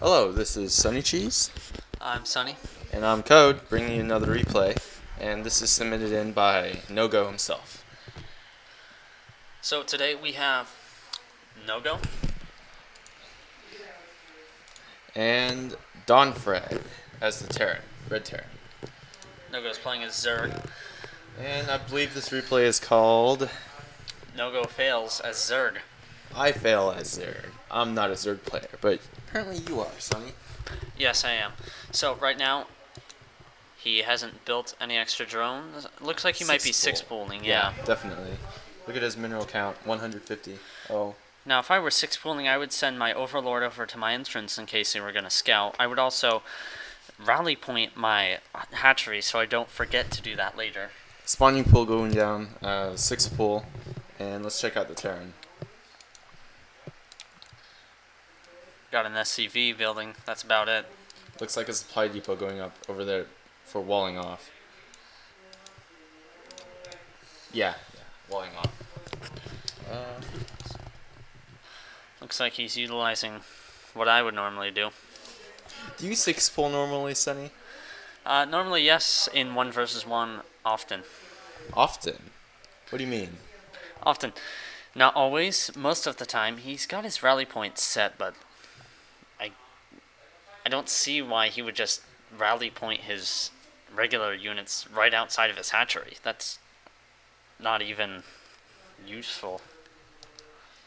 Hello, this is SunnyCheese, I'm Sunny. and I'm Code, bringing you another replay, and this is submitted in by No-Go himself. So today we have No-Go. And Donfred as the Terran, Red Terran. No-Go's playing as Zerg. And I believe this replay is called No-Go fails as Zerg. I Fail as Zerg. I'm not a Zerg player, but apparently you are, Sunny. Yes, I am. So right now, he hasn't built any extra drones. Looks like he might be six-pooling, yeah. Definitely. Look at his mineral count, 150. Oh. Now, if I were six-pooling, I would send my Overlord over to my entrance in case they were going to scout. I would also rally point my hatchery so I don't forget to do that later. Spawning pool going down, 6 pool, and let's check out the Terran. Got an SCV building. That's about it. Looks like a supply depot going up over there for walling off. Yeah, walling off. Looks like he's utilizing what I would normally do. Do you 6 pull normally, Sunny? Normally, yes, in 1 versus 1, often. Often? What do you mean? Often. Not always. Most of the time, he's got his rally points set, but I don't see why he would just rally point his regular units right outside of his hatchery. That's not even useful.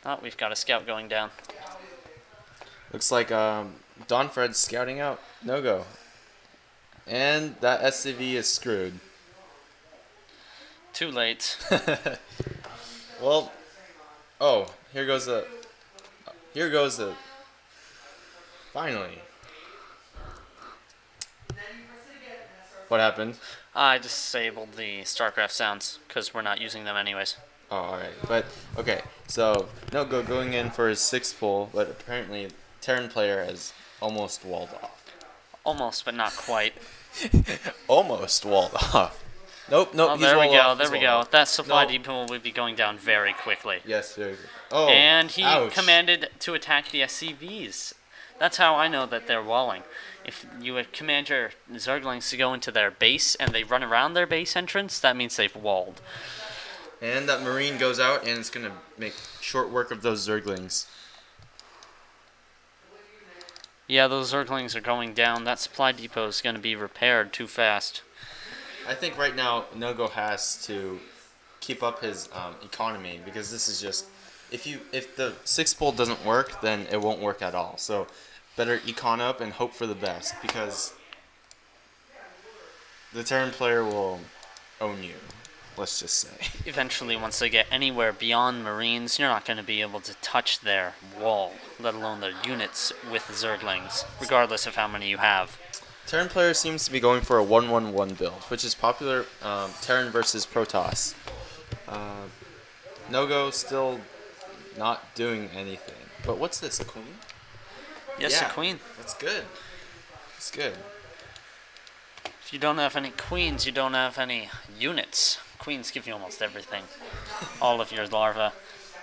Oh, we've got a scout going down. Looks like Donfred's scouting out No-Go. And that SCV is screwed. Too late. Well, oh, here goes the... Finally. What happened? I disabled the StarCraft sounds, because we're not using them anyways. Oh, alright. But, okay, so No-Go going in for his 6th pull, but apparently Terran player has almost walled off. Almost, but not quite. Almost walled off. Nope, Oh, he's there we walled go, off. there He's we walled go. off. That supply No. depot would be going down very quickly. Yes, very good. Oh, And he ouch. commanded to attack the SCVs. That's how I know that they're walling. If you would command your Zerglings to go into their base and they run around their base entrance, that means they've walled. And that Marine goes out and it's going to make short work of those Zerglings. Yeah, those Zerglings are going down. That supply depot is going to be repaired too fast. I think right now No-Go has to keep up his economy because this is just... If the 6 pull doesn't work, then it won't work at all. So better econ up and hope for the best because the Terran player will own you, let's just say. Eventually, once they get anywhere beyond Marines, you're not going to be able to touch their wall, let alone their units with Zerglings, regardless of how many you have. Terran player seems to be going for a 1-1-1 build, which is popular Terran versus Protoss. No-Go still not doing anything. But what's this, a queen? Yes, Yeah. a queen. That's good. That's good. If you don't have any queens, you don't have any units. Queens give you almost everything. All of your larvae.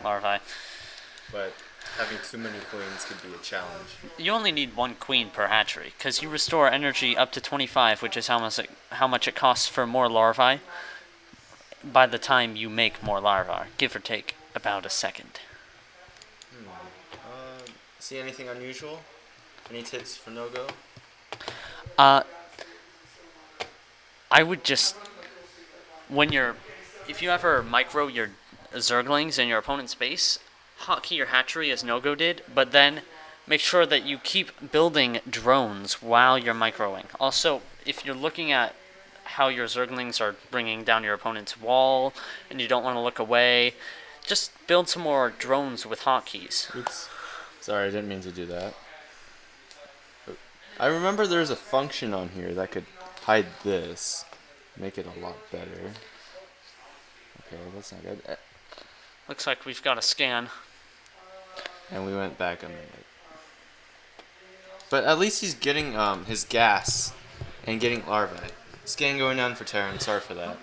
But having too many queens could be a challenge. You only need 1 queen per hatchery, because you restore energy up to 25, which is how much it costs for more larvae by the time you make more larvae, give or take about a second. See anything unusual? Any tips for No-Go? I would just, if you ever micro your Zerglings in your opponent's base, hotkey your hatchery as No-Go did, but then make sure that you keep building drones while you're microing. Also, if you're looking at how your Zerglings are bringing down your opponent's wall and you don't want to look away, just build some more drones with hotkeys. Oops. Sorry, I didn't mean to do that. I remember there's a function on here that could hide this. Make it a lot better. Okay, that's not good. Looks like we've got a scan. And we went back a minute. But at least he's getting his gas and getting larvae. Scan going down for Terran, sorry for that.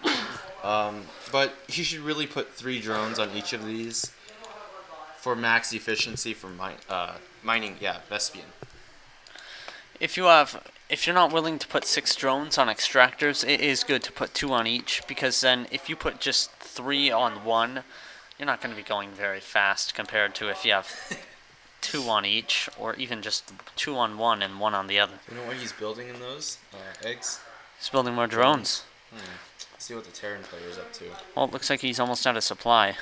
But he should really put 3 drones on each of these for max efficiency for mining, Vespian. If you're not willing to put 6 drones on extractors, it is good to put 2 on each, because then if you put just 3 on one, you're not going to be going very fast compared to if you have 2 on each, or even just 2 on one and 1 on the other. You know what he's building in those eggs? He's building more drones. Let's see what the Terran player is up to. Well, it looks like he's almost out of supply.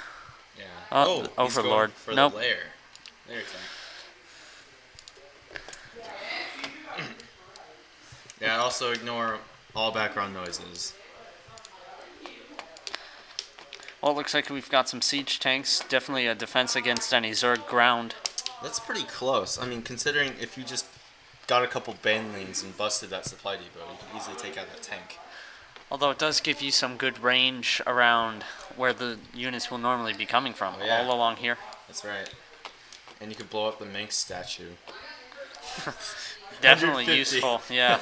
Yeah. Oh, he's Overlord. going for Nope. the lair. There you go. Yeah, also ignore all background noises. Well, it looks like we've got some siege tanks. Definitely a defense against any Zerg ground. That's pretty close. I mean, considering if you just got a couple banelings and busted that supply depot, you could easily take out that tank. Although it does give you some good range around where the units will normally be coming from, all along here. That's right. And you could blow up the Manx statue. Definitely 150. useful, yeah.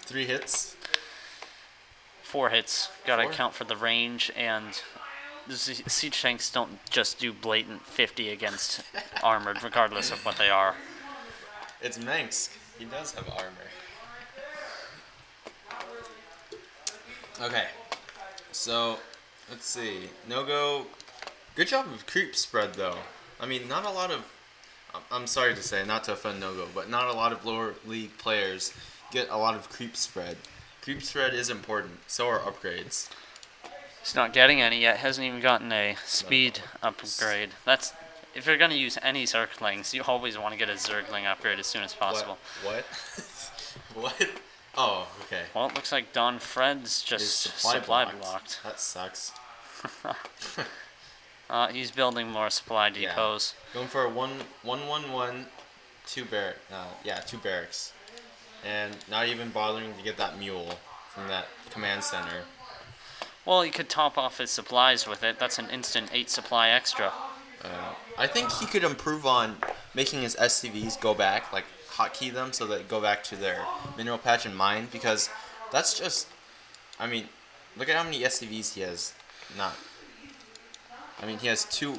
3 hits. 4 hits. Gotta 4? account for the range, and the siege tanks don't just do blatant 50 against armored, regardless of what they are. It's Manx. He does have armor. Okay. So, let's see. No-Go. Good job of creep spread, though. I mean, not a lot of... I'm sorry to say, not to offend No-Go, but not a lot of lower league players get a lot of creep spread. Creep spread is important. So are upgrades. He's not getting any yet. Hasn't even gotten a speed upgrade. That's... If you're going to use any Zerglings, you always want to get a Zergling upgrade as soon as possible. What? What? Oh, okay. Well, it looks like Don Fred's just supply blocked. That sucks. He's building more supply depots. Yeah. Going for a 1-1-1, 2 barracks. And not even bothering to get that mule from that command center. Well, he could top off his supplies with it. That's an instant 8 supply extra. I think he could improve on making his SCVs go back, like hotkey them so they go back to their mineral patch and mine, because that's just, I mean, look at how many SCVs he has. He has 2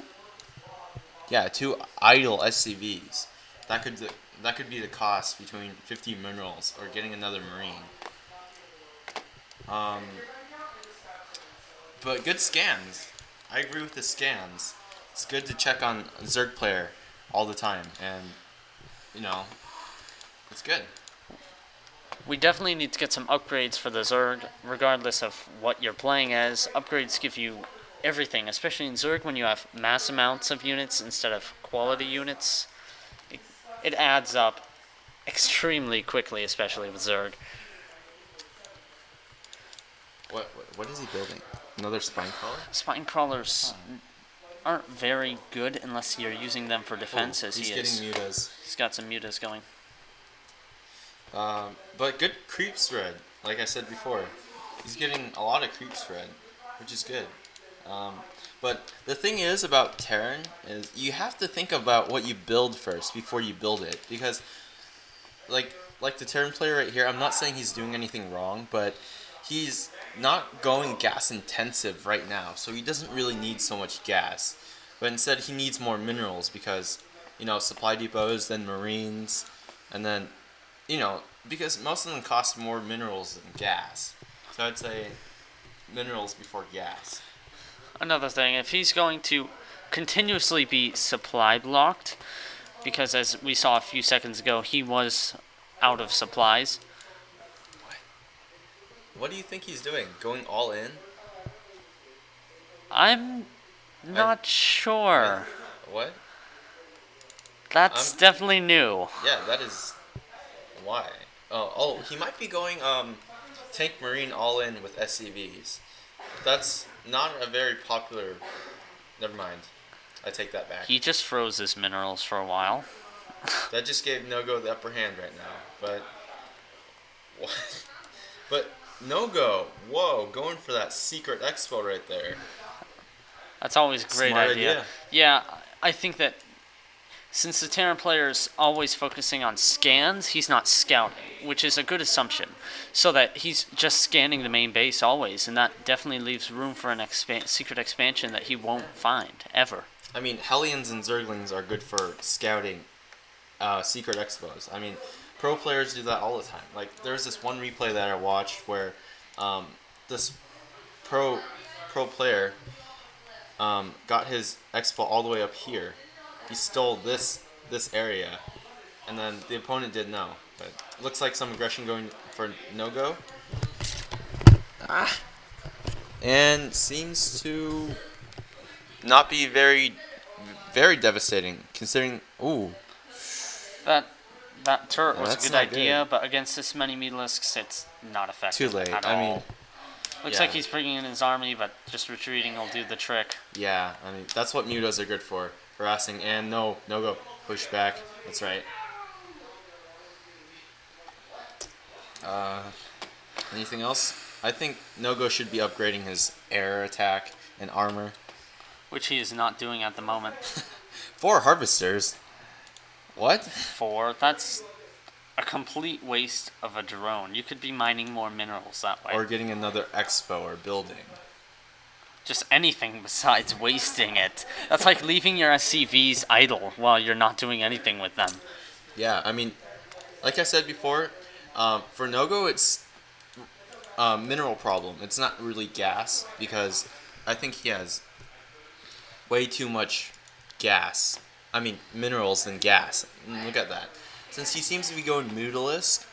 idle SCVs. That could be the cost between 50 minerals or getting another marine. But good scans. I agree with the scans. It's good to check on a Zerg player all the time, and it's good. We definitely need to get some upgrades for the Zerg, regardless of what you're playing as. Upgrades give you everything, especially in Zerg when you have mass amounts of units instead of quality units. It adds up extremely quickly, especially with Zerg. What is he building? Another spine crawler? Spine crawlers aren't very good unless you're using them for defense, as he is. He's getting mutas. He's got some mutas going. But good creep spread, like I said before. He's getting a lot of creep spread, which is good. But the thing is about Terran is you have to think about what you build first before you build it. Because, like the Terran player right here, I'm not saying he's doing anything wrong, but he's not going gas intensive right now, so he doesn't really need so much gas. But instead he needs more minerals because, supply depots, then marines, and then, because most of them cost more minerals than gas. So I'd say minerals before gas. Another thing, if he's going to continuously be supply blocked, because as we saw a few seconds ago, he was out of supplies. What do you think he's doing? Going all in? I'm not sure. What? That's definitely new. Yeah, that is... Why? Oh, he might be going tank marine all in with SCVs. That's not a very popular... Never mind. I take that back. He just froze his minerals for a while. That just gave No-Go the upper hand right now. But... What? But... No-Go, whoa, going for that secret expo right there. That's always a great Smart idea. Yeah, I think that since the Terran player is always focusing on scans, he's not scouting, which is a good assumption. So that he's just scanning the main base always, and that definitely leaves room for an secret expansion that he won't find, ever. I mean, Hellions and Zerglings are good for scouting secret expos. I mean, pro players do that all the time. Like there's this one replay that I watched where this pro player got his expo all the way up here. He stole this area, and then the opponent did no. But it looks like some aggression going for no go. And seems to not be very devastating considering. Ooh. That turret was a That's good not idea, good. but against this many Mutalisks, it's not effective. Too late. At I all. mean, Looks yeah. like he's bringing in his army, but just retreating will do the trick. Yeah, I mean that's what mutas are good for, harassing and no go, push back. That's right. Anything else? I think no-go should be upgrading his air attack and armor. Which he is not doing at the moment. 4 harvesters. What? 4, that's a complete waste of a drone. You could be mining more minerals that way. Or getting another expo or building. Just anything besides wasting it. That's like leaving your SCVs idle while you're not doing anything with them. Yeah, I mean, like I said before, for no-go it's mineral problem. It's not really gas because I think he has way too much gas. I mean, minerals than gas. Look at that. Since he seems to be going Mutalisk,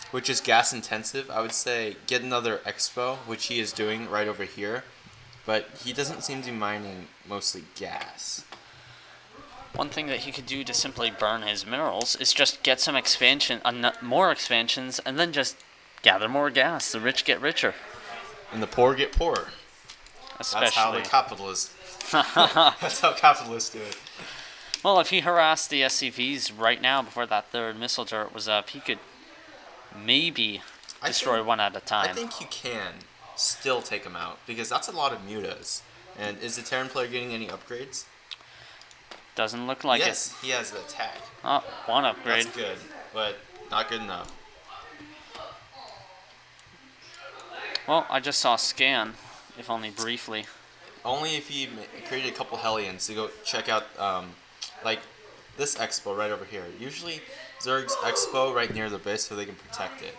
which is gas intensive, I would say get another expo, which he is doing right over here. But he doesn't seem to be mining mostly gas. One thing that he could do to simply burn his minerals is just get some expansion, more expansions, and then just gather more gas. The rich get richer. And the poor get poorer. Especially. That's how the capitalists. That's how capitalists do it. Well, if he harassed the SCVs right now before that third missile turret was up, he could maybe destroy one at a time. I think you can still take him out because that's a lot of mutas. And is the Terran player getting any upgrades? Doesn't look like yes, he has the attack. Oh, one upgrade. That's good, but not good enough. Well, I just saw scan, if only briefly. Only if he created a couple Hellions to go check out, like this expo right over here. Usually Zerg's expo right near the base so they can protect it.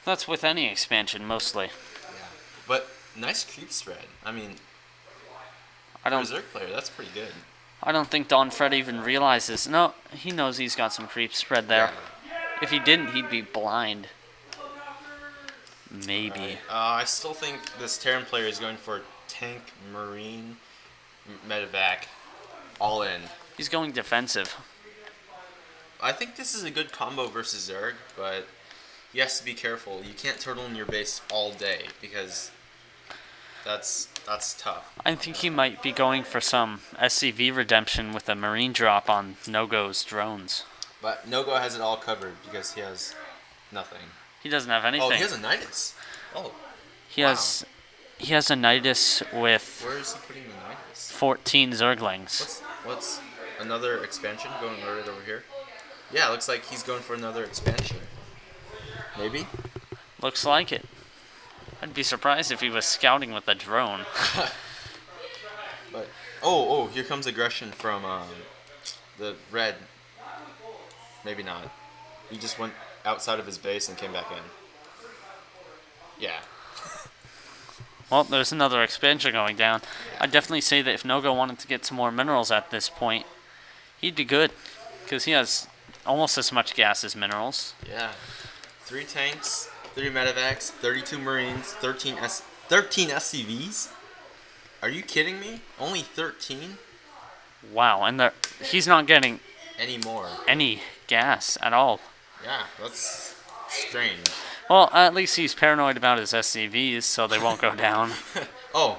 That's with any expansion, mostly. Yeah, but nice creep spread. I mean, I don't. for a Zerg player, that's pretty good. I don't think Don Fred even realizes. No, he knows he's got some creep spread there. Yeah. If he didn't, he'd be blind. Maybe. Right. I still think this Terran player is going for tank, marine, medevac, all in. He's going defensive. I think this is a good combo versus Zerg, but he has to be careful. You can't turtle in your base all day because that's tough. I think he might be going for some SCV redemption with a marine drop on No-Go's drones. But No-Go has it all covered because he has nothing. He doesn't have anything. Oh, he has a Nidus. Oh, He has a Nidus with where is he putting the Nidus? 14 Zerglings. What's another expansion going right over here? Yeah, it looks like he's going for another expansion. Maybe? Looks like it. I'd be surprised if he was scouting with a drone. But oh, here comes aggression from the red. Maybe not. He just went outside of his base and came back in. Yeah. Well, there's another expansion going down. I'd definitely say that if No-Go wanted to get some more minerals at this point, he'd be good. Because he has almost as much gas as minerals. Yeah. 3 tanks, 3 medevacs, 32 marines, 13 SCVs? Are you kidding me? Only 13? Wow, and he's not getting Any more? any gas at all. Yeah, that's strange. Well, at least he's paranoid about his SCVs, so they won't go down. Oh.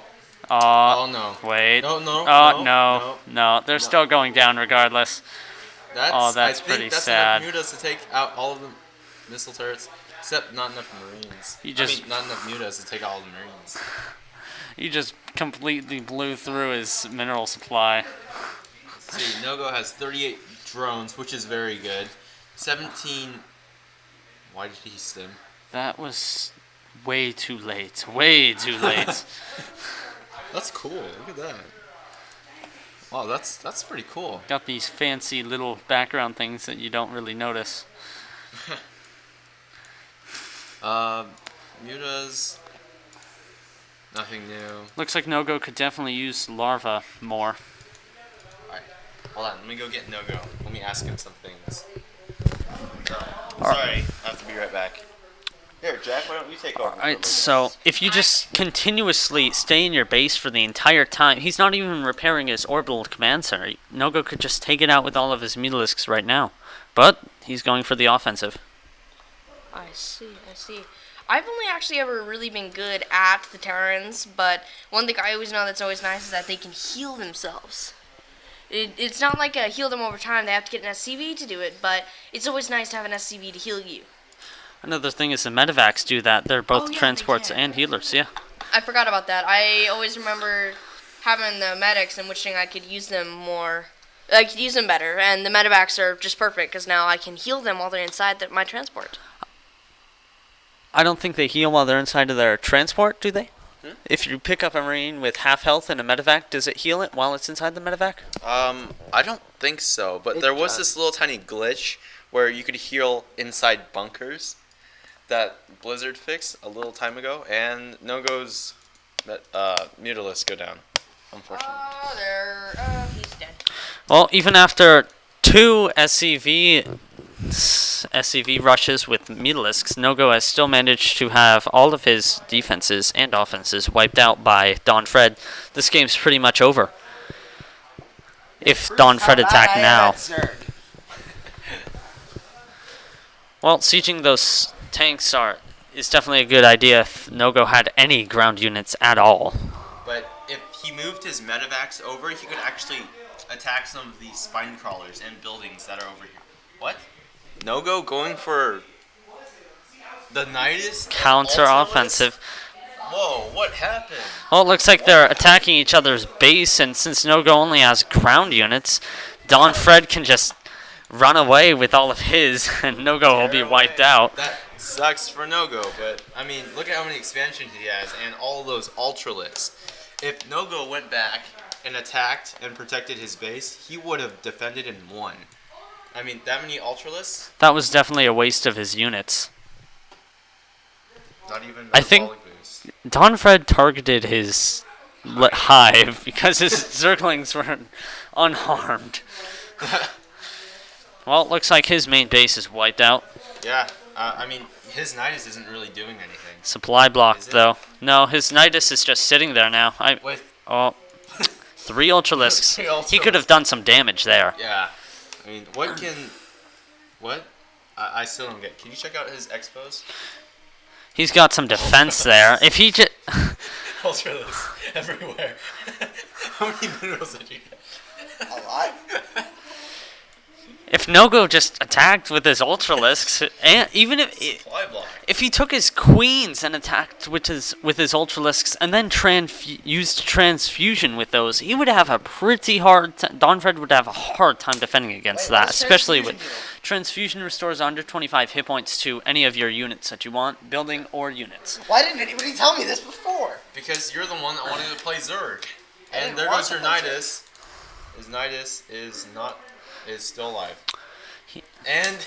Oh no. Wait. No. No. They're still going down regardless. That's pretty sad. Enough mutas to take out all of the missile turrets, except not enough marines. Not enough mutas to take out all the marines. He just completely blew through his mineral supply. Let's see, No-Go has 38 drones, which is very good. 17. Why did he stim? That was way too late. Way too late. That's cool. Look at that. Wow, that's pretty cool. Got these fancy little background things that you don't really notice. Mutas, nothing new. Looks like No-Go could definitely use larva more. Alright, hold on, let me go get No-Go. Let me ask him some things. Sorry, I have to be right back. Here, Jack, why don't you take over? Alright, so if you just continuously stay in your base for the entire time, he's not even repairing his orbital command center. No-Go could just take it out with all of his Mutalisks right now. But he's going for the offensive. I see. I've only actually ever really been good at the Terrans, but one thing I always know that's always nice is that they can heal themselves. It's not like a heal them over time, they have to get an SCV to do it, but it's always nice to have an SCV to heal you. Another thing is the medevacs do that. They're both yeah, transports and healers, yeah. I forgot about that. I always remember having the medics and wishing I could use them more. I could use them better, and the medevacs are just perfect because now I can heal them while they're inside my transport. I don't think they heal while they're inside of their transport, do they? If you pick up a Marine with half health and a medevac, does it heal it while it's inside the medevac? I don't think so, but there was this little tiny glitch where you could heal inside bunkers that Blizzard fixed a little time ago, and No-Go's Mutalisks go down, unfortunately. He's dead. Well, even after 2 SCV rushes with Mutalisks, No-Go has still managed to have all of his defenses and offenses wiped out by Don Fred. This game's pretty much over. If Don Fred attacked now. Well, sieging those tanks is definitely a good idea if No-Go had any ground units at all. But if he moved his medevacs over, he could actually attack some of these spine crawlers and buildings that are over here. What? No-Go going for the Nidus? Counter-offensive. Whoa, what happened? Well, it looks like they're attacking each other's base, and since No-Go only has ground units, Don Fred can just run away with all of his, and No-Go will be wiped out. That sucks for No-Go, but, I mean, look at how many expansions he has, and all those Ultralisks. If No-Go went back and attacked and protected his base, he would have defended and won. I mean, that many Ultralisks? That was definitely a waste of his units. Not even I think boost. Don Fred targeted his hive because his Zerglings were unharmed. Well, it looks like his main base is wiped out. Yeah, I mean, his Nidus isn't really doing anything. Supply blocked, though. No, his Nidus is just sitting there now. 3 Ultralisks. 3 Ultralisks. He could have done some damage there. Yeah. I mean, what? I still don't get. Can you check out his expos? He's got some defense there. If he just... Ultralisks everywhere. How many minerals did you get? A lot. If No-Go just attacked with his Ultralisks, and even Supply block. if he took his queens and attacked with his Ultralisks and then used transfusion with those, he would have a pretty hard Don Fred would have a hard time defending against that, especially with transfusion restores under 25 hit points to any of your units that you want, building or units. Why didn't anybody tell me this before? Because you're the one that wanted to play Zerg. I And didn't there want goes to your play Nidus. His Nidus is still alive. And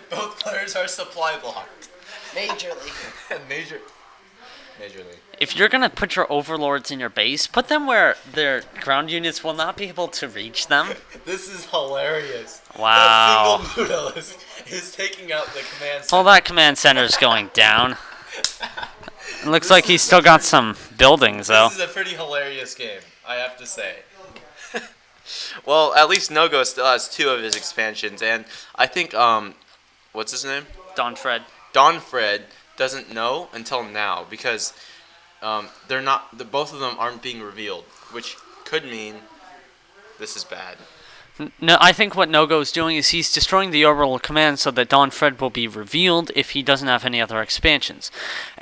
both players are supply blocked. Majorly. Majorly. If you're going to put your overlords in your base, put them where their ground units will not be able to reach them. This is hilarious. Wow. That single Mutalisk is taking out the command center. Well, that command center is going down. It looks like he's still got some buildings, though. This is a pretty hilarious game, I have to say. Well, at least No-Go still has 2 of his expansions, and I think, what's his name? Don Fred. Don Fred doesn't know until now, because both of them aren't being revealed, which could mean this is bad. No, I think what No-Go is doing is he's destroying the orbital command so that Don Fred will be revealed if he doesn't have any other expansions.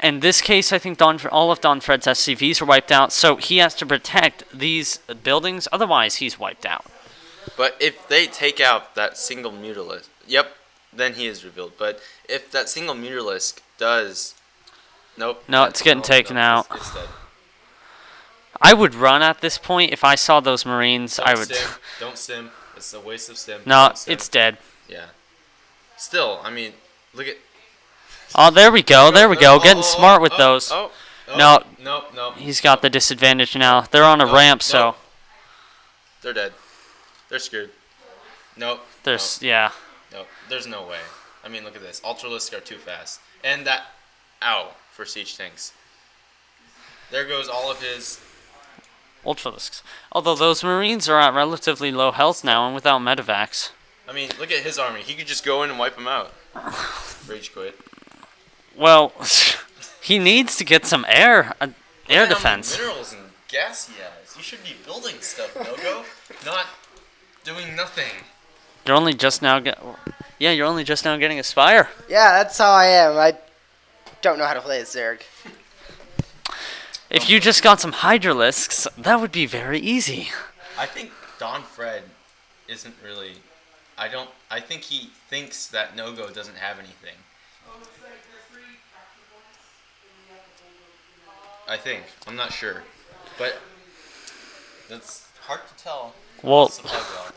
In this case, I think all of Don Fred's SCVs are wiped out, so he has to protect these buildings, otherwise he's wiped out. But if they take out that single Mutalisk, then he is revealed. But if that single Mutalisk does... Nope. No, it's getting taken out. It's dead. I would run at this point if I saw those Marines. I would. Don't sim. It's a waste of stim. No, Don't sim. it's dead. Yeah. Still, I mean, look at. Oh, there we go. There we go. Getting smart with those. No. No. He's got the disadvantage now. They're on a ramp, so. They're dead. They're screwed. Nope. There's yeah. Nope. There's no way. I mean, look at this. Ultralisks are too fast. And that. Ow. For siege tanks. There goes all of his. Ultralisks. Although those Marines are at relatively low health now and without medevacs. I mean, look at his army. He could just go in and wipe them out. Rage quit. Well, he needs to get some air defense. How many minerals and gas he has. You should be building stuff, Nogo. Not doing nothing. You're only just now you're only just now getting a Spire. Yeah, that's how I am. I don't know how to play as Zerg. If you just got some Hydralisks, that would be very easy. I think Don Fred isn't really. I think he thinks that Nogo doesn't have anything. I think. I'm not sure. But that's hard to tell. Well,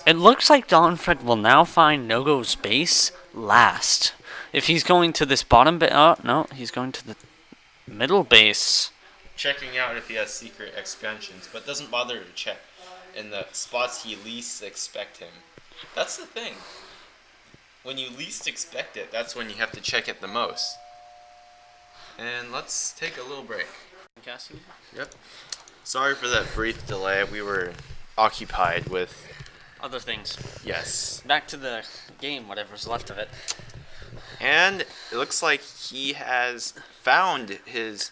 it looks like Donfred will now find Nogo's base last. If he's going to this bottom base, oh no, he's going to the middle base. Checking out if he has secret expansions, but doesn't bother to check in the spots he least expect him. That's the thing. When you least expect it, that's when you have to check it the most. And let's take a little break. Yep. Sorry for that brief delay. We were occupied with Other things. yes. Back to the game, whatever's left of it. And it looks like he has found his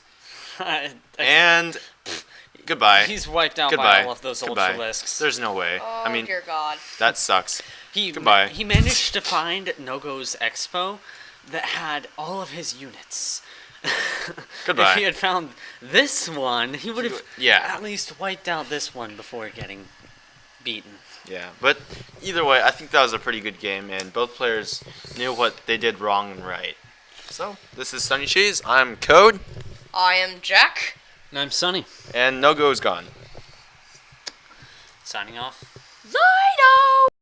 and goodbye. He's wiped out Goodbye. by all of those Goodbye. Ultralisks. There's no way. Oh, I mean, dear God. that sucks. Goodbye. He managed to find Nogo's Expo that had all of his units. Goodbye. If he had found this one, he would have Yeah. at least wiped out this one before getting beaten. Yeah, but either way, I think that was a pretty good game, and both players knew what they did wrong and right. So, this is SunnyCheese. I'm Code, I am Jack. And I'm Sunny. and Nogo's gone. Signing off. Zido!